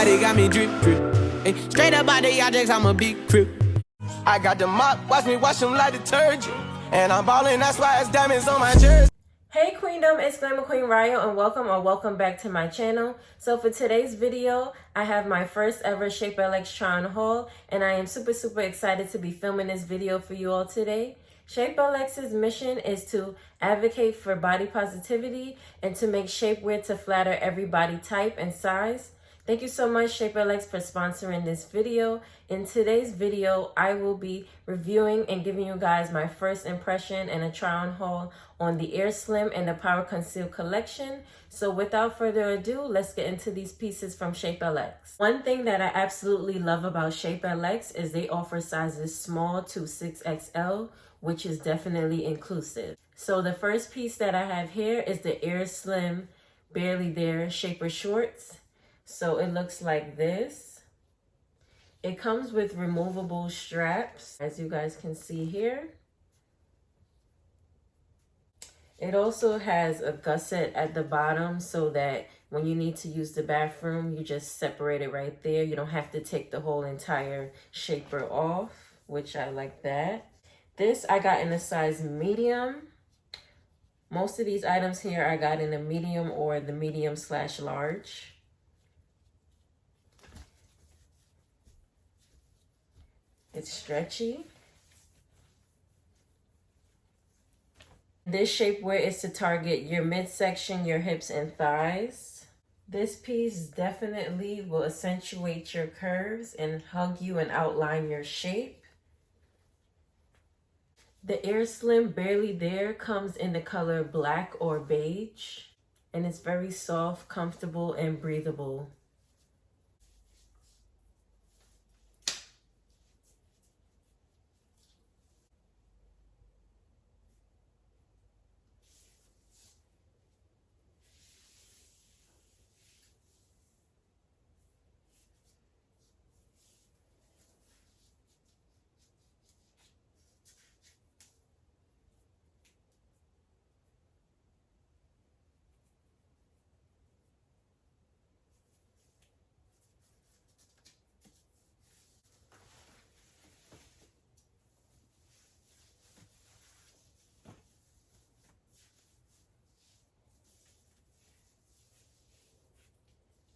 body got me drip, drip. Ay, straight up out the objects, I'm a big crip. I got the mop, watch me wash them like detergent. And I'm ballin', that's why it's diamonds on my jersey. Hey Queendom, it's Glamourqueenrayo and welcome back to my channel. So for today's video, I have my first ever Shapellx try on haul and I am super excited to be filming this video for you all today. Shapellx's mission is to advocate for body positivity and to make shapewear to flatter every body type and size. Thank you so much Shapellx for sponsoring this video. In today's video, I will be reviewing and giving you guys my first impression and a try on haul on the AirSlim and the PowerConceal collection. So without further ado, let's get into these pieces from Shapellx. One thing that I absolutely love about Shapellx is they offer sizes small to 6XL, which is definitely inclusive. So the first piece that I have here is the AirSlim Barely There Shaper Shorts. So it looks like this. It comes with removable straps, as you guys can see here. It also has a gusset at the bottom so that when you need to use the bathroom, you just separate it right there. You don't have to take the whole entire shaper off, which I like that. This I got in a size medium. Most of these items here I got in a medium or the medium/large. It's stretchy. This shapewear is to target your midsection, your hips and thighs. This piece definitely will accentuate your curves and hug you and outline your shape. The AirSlim Barely There comes in the color black or beige, and it's very soft, comfortable, and breathable.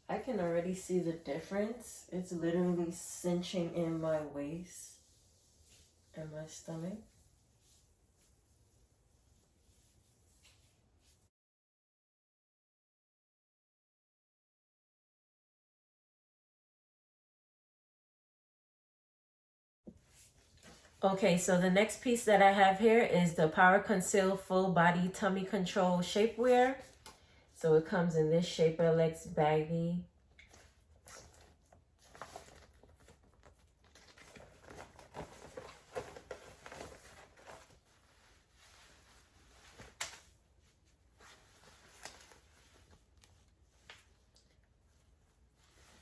I can already see the difference. It's literally cinching in my waist and my stomach. Okay, so the next piece that I have here is the PowerConceal Full Body Tummy Control Shapewear. So it comes in this Shapellx baggie.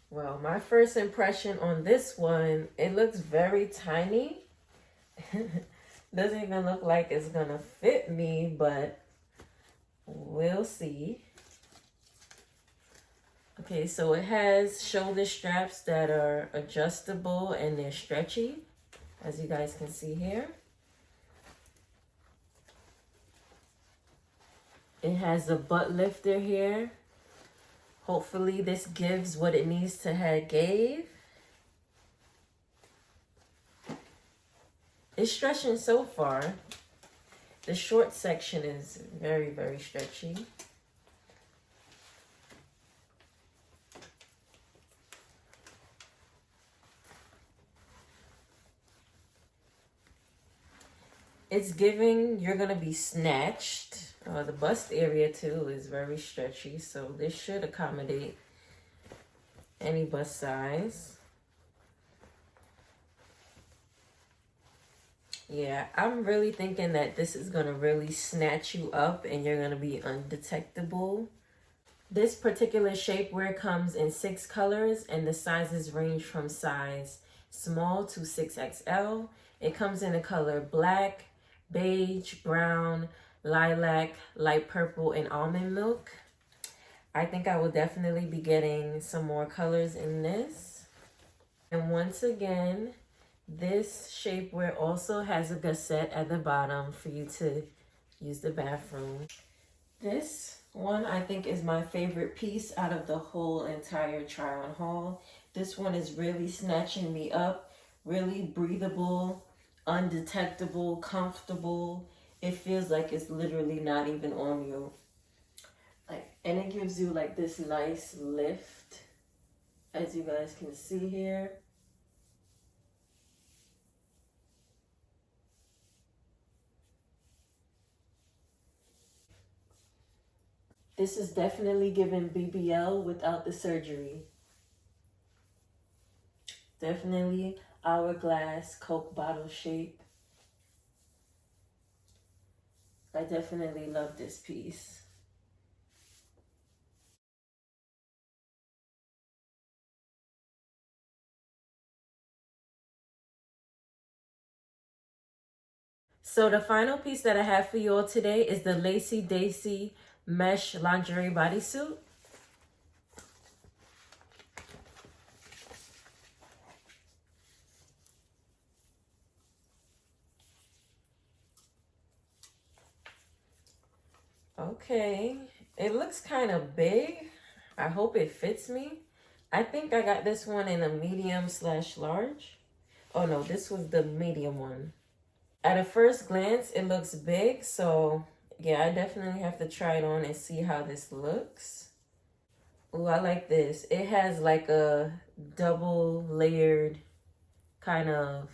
Well, my first impression on this one, it looks very tiny. Doesn't even look like it's gonna fit me, but we'll see. Okay, so it has shoulder straps that are adjustable and they're stretchy, as you guys can see here. It has a butt lifter here. Hopefully this gives what it needs to have gave. It's stretching so far. The short section is very stretchy. It's giving you're gonna be snatched. The bust area too is very stretchy, so this should accommodate any bust size. Yeah, I'm really thinking that this is gonna really snatch you up and you're gonna be undetectable. This particular shapewear comes in 6 colors and the sizes range from size small to 6XL. It comes in the color black, beige, brown, lilac, light purple, and almond milk. I think I will definitely be getting some more colors in this. And once again, this shapewear also has a gusset at the bottom for you to use the bathroom. This one I think is my favorite piece out of the whole entire try on haul. This one is really snatching me up, really breathable, undetectable, comfortable. It feels like it's literally not even on you. And it gives you like this nice lift, as you guys can see here. This is definitely giving BBL without the surgery. Definitely hourglass Coke bottle shape. I definitely love this piece. So the final piece that I have for you all today is the Lacey Daisy mesh lingerie bodysuit. Okay, it looks kind of big. I hope it fits me. I think I got this one in a medium/large. Oh no, this was the medium one. At a first glance, it looks big, so yeah, I definitely have to try it on and see how this looks. Ooh, I like this. It has like a double layered kind of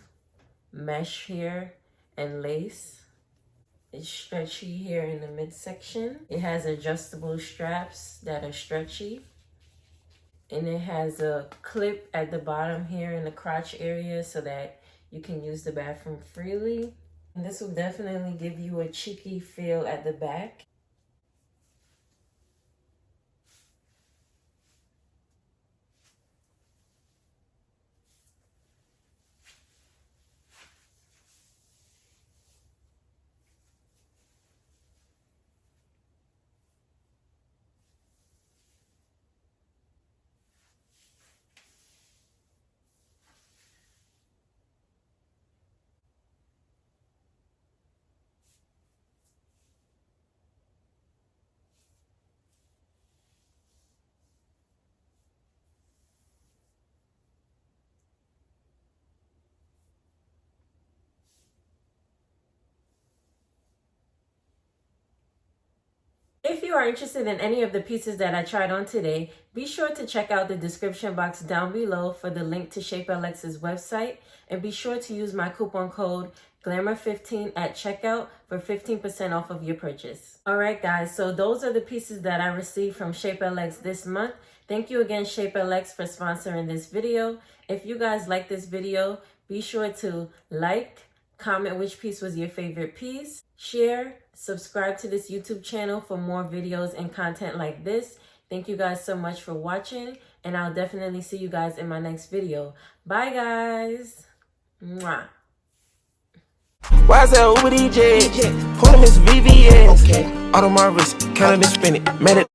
mesh here and lace. It's stretchy here in the midsection. It has adjustable straps that are stretchy. And it has a clip at the bottom here in the crotch area so that you can use the bathroom freely. And this will definitely give you a cheeky feel at the back. If you are interested in any of the pieces that I tried on today, be sure to check out the description box down below for the link to Shapellx's website, and be sure to use my coupon code GLAMOUR15 at checkout for 15% off of your purchase. Alright guys, so those are the pieces that I received from Shapellx this month. Thank you again Shapellx for sponsoring this video. If you guys like this video, be sure to like, comment which piece was your favorite piece, share, subscribe to this YouTube channel for more videos and content like this. Thank you guys so much for watching, and I'll definitely see you guys in my next video. Bye guys. Mwah. Why is that Uber DJ? Hold him his VVS. Okay. Out of my wrist, counting and spinning. Mad at